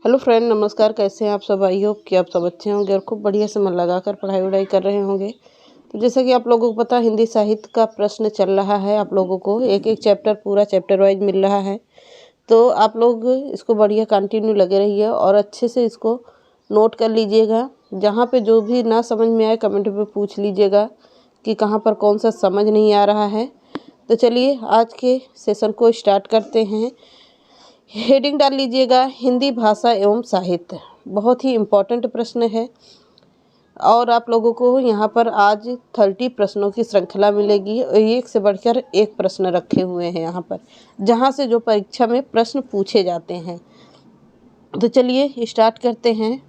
Hello friend, नमस्कार। कैसे हैं आप सब? आई होप कि आप सब अच्छे होंगे और खूब बढ़िया से मन लगाकर पढ़ाई वढ़ाई कर रहे होंगे। तो जैसा कि आप लोगों को पता, हिंदी साहित्य का प्रश्न चल रहा है। आप लोगों को एक एक चैप्टर, पूरा चैप्टर वाइज मिल रहा है। तो आप लोग इसको बढ़िया कंटिन्यू लगे रहिए और अच्छे से इसको नोट कर लीजिएगा। जहाँ पे जो भी ना समझ में आए कमेंट में पूछ लीजिएगा कि कहाँ पर कौन सा समझ नहीं आ रहा है। तो चलिए आज के सेशन को स्टार्ट करते हैं। हेडिंग डाल लीजिएगा, हिंदी भाषा एवं साहित्य। बहुत ही इम्पोर्टेंट प्रश्न है और आप लोगों को यहाँ पर आज 30 प्रश्नों की श्रृंखला मिलेगी। एक से बढ़कर एक प्रश्न रखे हुए हैं यहाँ पर, जहाँ से जो परीक्षा में प्रश्न पूछे जाते हैं। तो चलिए स्टार्ट करते हैं।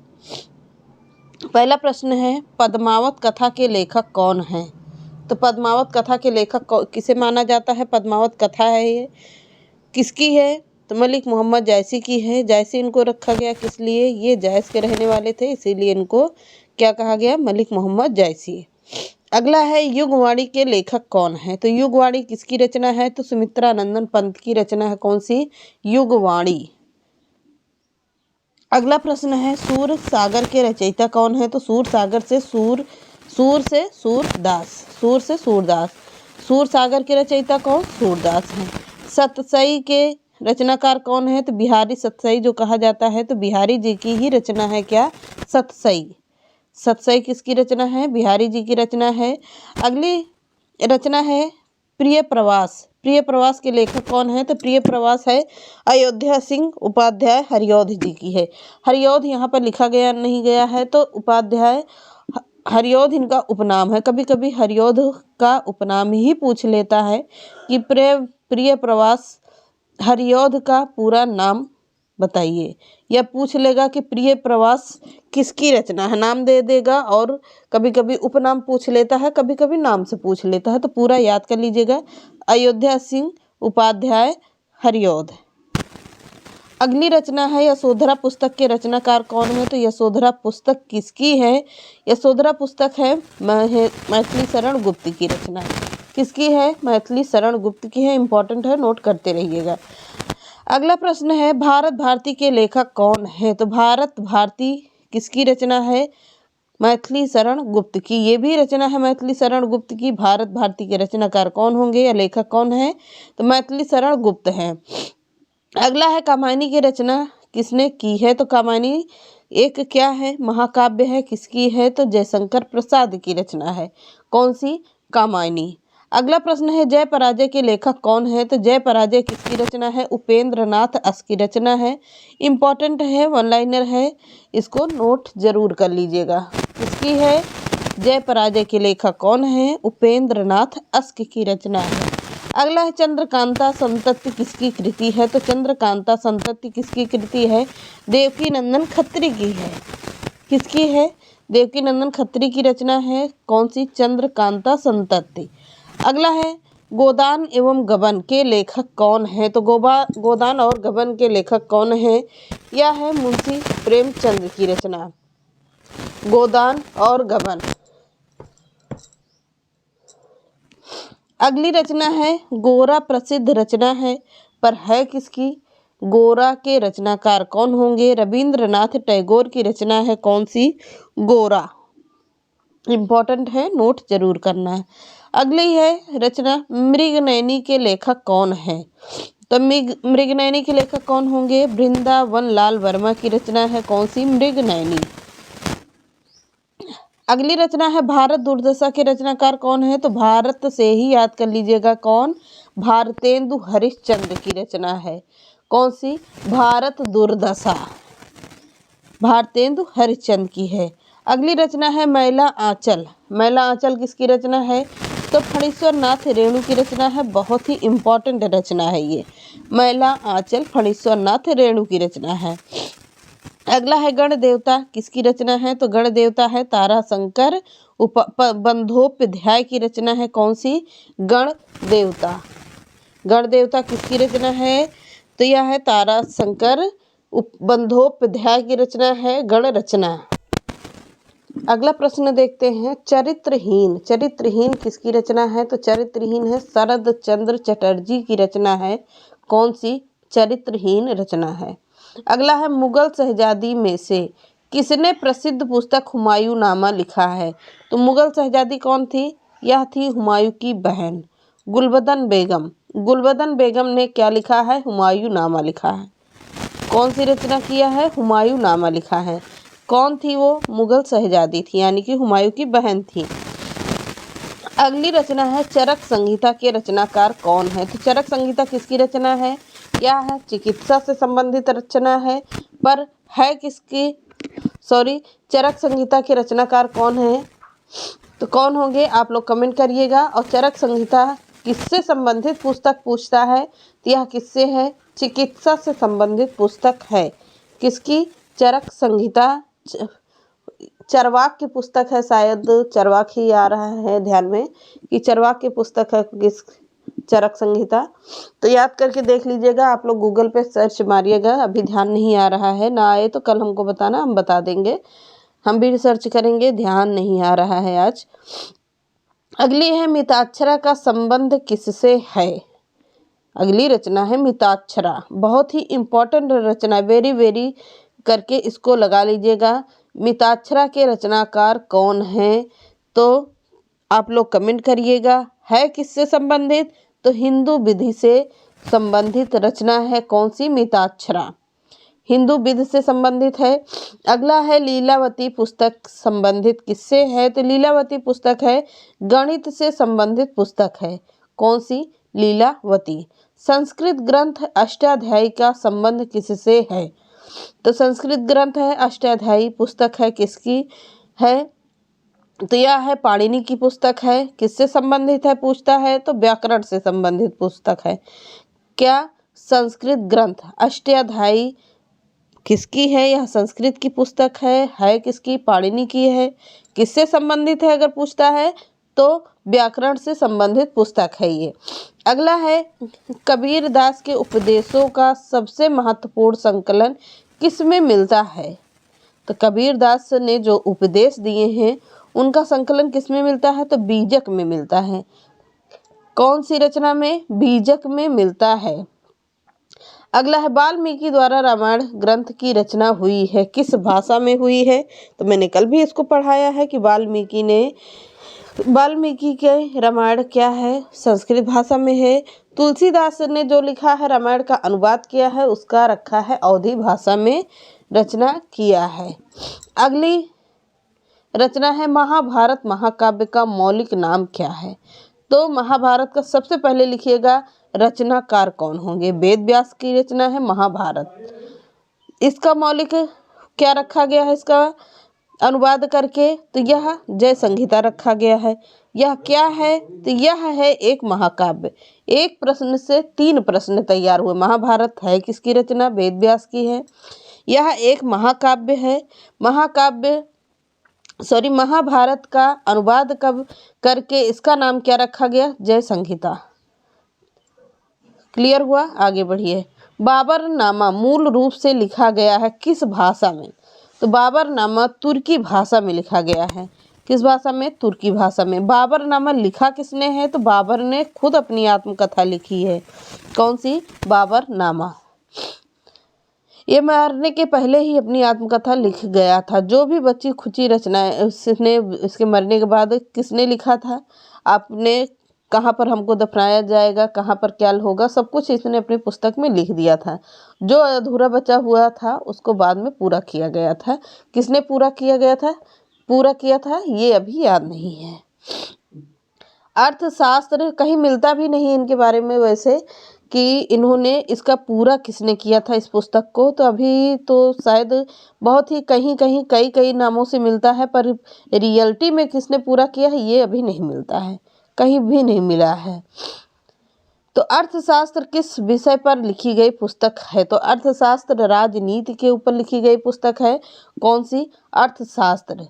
पहला प्रश्न है, पद्मावत कथा के लेखक कौन हैं? तो पद्मावत कथा के लेखक किसे माना जाता है? पद्मावत कथा है ये किसकी है? तो मलिक मोहम्मद जायसी की है। जायसी इनको रखा गया किस लिए? ये जायस के रहने वाले थे, इसीलिए इनको क्या कहा गया? मलिक मोहम्मद जायसी। अगला है, युगवाणी के लेखक कौन है? तो युगवाणी किसकी रचना है? तो सुमित्रा नंदन पंत की रचना है। कौन सी? युगवाणी। अगला प्रश्न है, सूर सागर के रचयिता कौन है? तो सूर सागर से सूरदास। सूर सागर के रचयिता कौन? सूरदास हैं। सतसई के रचनाकार कौन है? तो बिहारी सतसई जो कहा जाता है, तो बिहारी जी की ही रचना है। क्या? सतसई किसकी रचना है? बिहारी जी की रचना है। अगली रचना है प्रिय प्रवास के लेखक कौन है? तो प्रिय प्रवास है अयोध्या सिंह उपाध्याय हरिऔध जी की है। हरिऔध यहाँ पर लिखा गया नहीं गया है, तो उपाध्याय हरिऔध इनका उपनाम है। कभी कभी हरिऔध का उपनाम ही पूछ लेता है कि प्रिय प्रवास हरिऔध का पूरा नाम बताइए, या पूछ लेगा कि प्रिय प्रवास किसकी रचना है, नाम दे देगा। और कभी कभी उपनाम पूछ लेता है, कभी कभी नाम से पूछ लेता है। तो पूरा याद कर लीजिएगा, अयोध्या सिंह उपाध्याय हरिऔध। अगली रचना है यशोधरा पुस्तक के रचनाकार कौन है? तो यशोधरा पुस्तक किसकी है? यशोधरा पुस्तक है मैथिली शरण गुप्त की रचना है। किसकी है? मैथिली शरण गुप्त की है। इंपॉर्टेंट है, नोट करते रहिएगा। अगला प्रश्न है, भारत भारती के लेखक कौन है? तो भारत भारती किसकी रचना है? मैथिली शरण गुप्त की। ये भी रचना है मैथिली शरण गुप्त की। भारत भारती के रचनाकार कौन होंगे या लेखक कौन है? तो मैथिली शरण गुप्त हैं। अगला है, कामायनी की रचना किसने की है? तो कामायनी एक क्या है? महाकाव्य है। किसकी है? तो जयशंकर प्रसाद की रचना है। कौन सी? कामायनी। अगला प्रश्न है, जय पराजय के लेखक कौन है? तो जय पराजय किसकी रचना है? उपेंद्र नाथ अस की रचना है। इम्पॉर्टेंट है, वन लाइनर है, इसको नोट जरूर कर लीजिएगा। किसकी है? जय पराजय के लेखक कौन है? उपेंद्र नाथ अस्क की रचना है। अगला है, चंद्रकांता संतति किसकी कृति है? तो चंद्रकांता संतति किसकी कृति है? देवकी नंदन खत्री की है। किसकी है? देवकी नंदन खत्री की रचना है। कौन सी? चंद्रकांता संतति। अगला है, गोदान एवं गबन के लेखक कौन है? तो गोदान और गबन के लेखक कौन है? यह है मुंशी प्रेमचंद की रचना, गोदान और गबन। अगली रचना है, गोरा प्रसिद्ध रचना है, पर है किसकी? गोरा के रचनाकार कौन होंगे? रविंद्रनाथ टैगोर की रचना है। कौन सी? गोरा। इम्पॉर्टेंट है, नोट जरूर करना है। अगली है रचना, मृगनयनी के लेखक कौन है? तो मृगनयनी के लेखक कौन होंगे? वृंदावन लाल वर्मा की रचना है। कौन सी? मृगनयनी। अगली रचना है, भारत दुर्दशा के रचनाकार कौन है? तो भारत से ही याद कर लीजिएगा, कौन? भारतेंदु हरिश्चंद्र की रचना है। कौन सी? भारत दुर्दशा भारतेंदु हरिश्चंद्र की है। अगली रचना है, मैला आंचल। मैला आंचल किसकी रचना है? तो फणीश्वर नाथ रेणु की रचना है। बहुत ही इंपॉर्टेंट रचना है ये, मैला आंचल फणीश्वर नाथ रेणु की रचना है। अगला है, गण देवता किसकी रचना है? तो गण देवता है ताराशंकर बंदोपाध्याय की रचना है। कौन सी? गण देवता। गण देवता किसकी रचना है? तो यह है ताराशंकर बंदोपाध्याय की रचना है, गण रचना। अगला प्रश्न देखते हैं, चरित्रहीन किसकी रचना है? तो चरित्रहीन है शरद चंद्र चटर्जी की रचना है। कौन सी? चरित्रहीन रचना है। अगला है मुगल शहजादी में से किसने प्रसिद्ध पुस्तक हुमायूं नामा लिखा है। तो मुगल शहजादी कौन थी, यह थी हुमायूं की बहन गुलबदन बेगम। गुलबदन बेगम ने क्या लिखा है, हुमायूं नामा लिखा है। कौन सी रचना किया है, हुमायूं नामा लिखा है। कौन थी वो, मुगल शहजादी थी, यानी कि हुमायूं की बहन थी। अगली रचना है चरक संहिता के रचनाकार कौन है। तो चरक संहिता किसकी रचना है, क्या है, चिकित्सा से संबंधित रचना है, पर है किसकी, चरक संहिता के रचनाकार कौन है, तो कौन होंगे आप लोग कमेंट करिएगा। और चरक संहिता किससे संबंधित पुस्तक पूछता है, तो यह किससे है, चिकित्सा से संबंधित पुस्तक है। किसकी, चरक संहिता चरवाक की पुस्तक है, शायद चरवाक ही आ रहा है ध्यान में कि चरवाक की पुस्तक है किस, चरक संहिता। तो याद करके देख लीजिएगा, आप लोग गूगल पे सर्च मारिएगा, अभी ध्यान नहीं आ रहा है, ना आए तो कल हमको बताना, हम बता देंगे, हम भी रिसर्च करेंगे, ध्यान नहीं आ रहा है आज। अगली है मिताक्षरा का संबंध किससे है। अगली रचना है मिताक्षरा, बहुत ही इम्पोर्टेंट रचना, वेरी वेरी करके इसको लगा लीजिएगा। मिताक्षरा के रचनाकार कौन हैं, तो आप लोग कमेंट करिएगा। है किससे संबंधित, तो हिंदू विधि से संबंधित रचना है। कौन सी, मिताक्षरा हिंदू विधि से संबंधित है। अगला है लीलावती पुस्तक संबंधित किससे है, तो लीलावती पुस्तक है गणित से संबंधित पुस्तक है। कौन सी, लीलावती। संस्कृत ग्रंथ अष्टाध्यायी का संबंध किससे है, तो संस्कृत ग्रंथ है अष्टाध्यायी पुस्तक है, किसकी है, तो यह है पाणिनि की पुस्तक है। किससे संबंधित है पूछता है, तो व्याकरण से संबंधित पुस्तक है। क्या, संस्कृत ग्रंथ अष्टाध्यायी किसकी है, यह संस्कृत की पुस्तक है किसकी, पाणिनि की है। किससे संबंधित है अगर पूछता है, तो व्याकरण से संबंधित पुस्तक है ये। अगला है कबीर दास के उपदेशों का सबसे महत्वपूर्ण संकलन किसमें मिलता है। तो कबीर दास ने जो उपदेश दिए हैं उनका संकलन किसमें मिलता है, तो बीजक में मिलता है। कौन सी रचना में, बीजक में मिलता है। अगला है वाल्मीकि द्वारा रामायण ग्रंथ की रचना हुई है, किस भाषा में हुई है। तो मैंने कल भी इसको पढ़ाया है कि वाल्मीकि के रामायण क्या है, संस्कृत भाषा में है। तुलसीदास ने जो लिखा है रामायण का अनुवाद किया है, उसका रखा है अवधी भाषा में रचना किया है। अगली रचना है महाभारत महाकाव्य का मौलिक नाम क्या है। तो महाभारत का सबसे पहले लिखिएगा रचनाकार कौन होंगे, वेद व्यास की रचना है महाभारत। इसका मौलिक क्या रखा गया है, इसका अनुवाद करके, तो यह जय संहिता रखा गया है। यह क्या है, तो यह है एक महाकाव्य। एक प्रश्न से 3 प्रश्न तैयार हुए। महाभारत है किसकी रचना, वेद व्यास की है। यह एक महाकाव्य है। महाभारत का अनुवाद कब करके इसका नाम क्या रखा गया, जय संहिता। क्लियर हुआ, आगे बढ़िए। बाबरनामा मूल रूप से लिखा गया है किस भाषा में, तो बाबरनामा तुर्की भाषा में लिखा गया है। किस भाषा में, तुर्की भाषा में। बाबरनामा लिखा किसने है, तो बाबर ने खुद अपनी आत्मकथा लिखी है। कौन सी, बाबरनामा। ये मरने के पहले ही अपनी आत्मकथा लिख गया था। जो भी बची खुची रचनाएं उसने इसके मरने के बाद किसने लिखा था, आपने कहाँ पर हमको दफनाया जाएगा, कहाँ पर क्या होगा, सब कुछ इसने अपनी पुस्तक में लिख दिया था। जो अधूरा बचा हुआ था उसको बाद में पूरा किया गया था। किसने पूरा किया था ये अभी याद नहीं है। अर्थशास्त्र कहीं मिलता भी नहीं इनके बारे में वैसे, कि इन्होंने इसका पूरा किसने किया था इस पुस्तक को, तो अभी तो शायद बहुत ही कहीं कई नामों से मिलता है, पर रियलिटी में किसने पूरा किया है ये अभी नहीं मिलता है, कहीं भी नहीं मिला है। तो अर्थशास्त्र किस विषय पर लिखी गई पुस्तक है, तो अर्थशास्त्र राजनीति के ऊपर लिखी गई पुस्तक है। कौन सी, अर्थशास्त्र।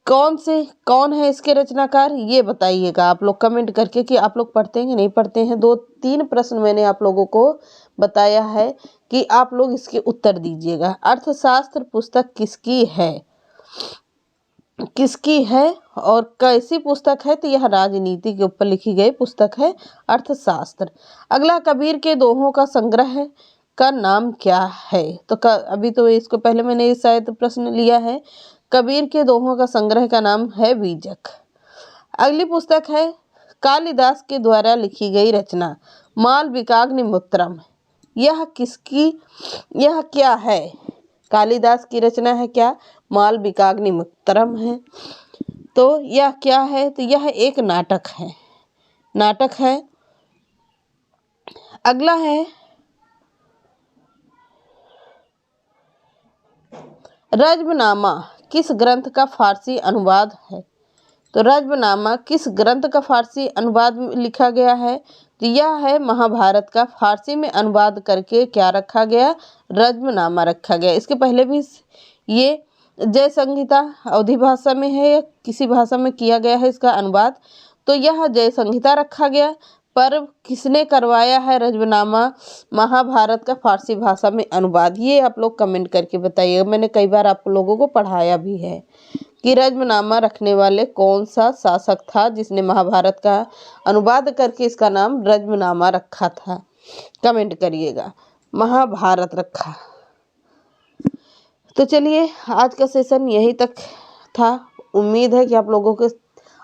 कौन है इसके रचनाकार ये बताइएगा आप लोग कमेंट करके कि आप लोग पढ़ते हैं कि नहीं पढ़ते हैं। 2-3 प्रश्न मैंने आप लोगों को बताया है कि आप लोग इसके उत्तर दीजिएगा। अर्थशास्त्र पुस्तक किसकी है और कैसी पुस्तक है, तो यह राजनीति के ऊपर लिखी गई पुस्तक है अर्थशास्त्र। अगला कबीर के दोहों का संग्रह है। का नाम क्या है? तो अभी तो इसको पहले मैंने शायद प्रश्न लिया है। कबीर के दोहों का संग्रह का नाम है बीजक। अगली पुस्तक है कालिदास के द्वारा लिखी गई रचना मालविकाग्निमित्रम। यह क्या है? कालिदास की रचना है क्या? मालविकाग्निमित्रम है। तो यह क्या है? तो यह एक नाटक है। अगला है रज्मनामा किस ग्रंथ का फारसी अनुवाद है? तो रज्मनामा किस ग्रंथ का फारसी अनुवाद लिखा गया है? तो यह है महाभारत का फारसी में अनुवाद करके क्या रखा गया? रज्मनामा रखा गया। इसके पहले भी ये जय संहिता अवधी भाषा में है या किसी भाषा में किया गया है इसका अनुवाद, तो यह जय संहिता रखा गया। पर किसने करवाया है रज्मनामा महाभारत का फारसी भाषा में अनुवाद? ये आप लोग कमेंट करके बताइएगा। मैंने कई बार आप लोगों को पढ़ाया भी है कि रज्मनामा रखने वाले कौन सा शासक था जिसने महाभारत का अनुवाद करके इसका नाम रज्मनामा रखा था। कमेंट करिएगा। महाभारत रखा। तो चलिए आज का सेशन यहीं तक था। उम्मीद है कि आप लोगों के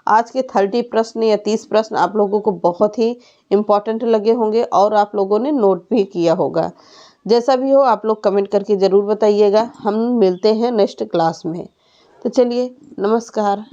आज के 30 प्रश्न या 30 प्रश्न आप लोगों को बहुत ही इम्पोर्टेंट लगे होंगे और आप लोगों ने नोट भी किया होगा। जैसा भी हो आप लोग कमेंट करके ज़रूर बताइएगा। हम मिलते हैं नेक्स्ट क्लास में। तो चलिए नमस्कार।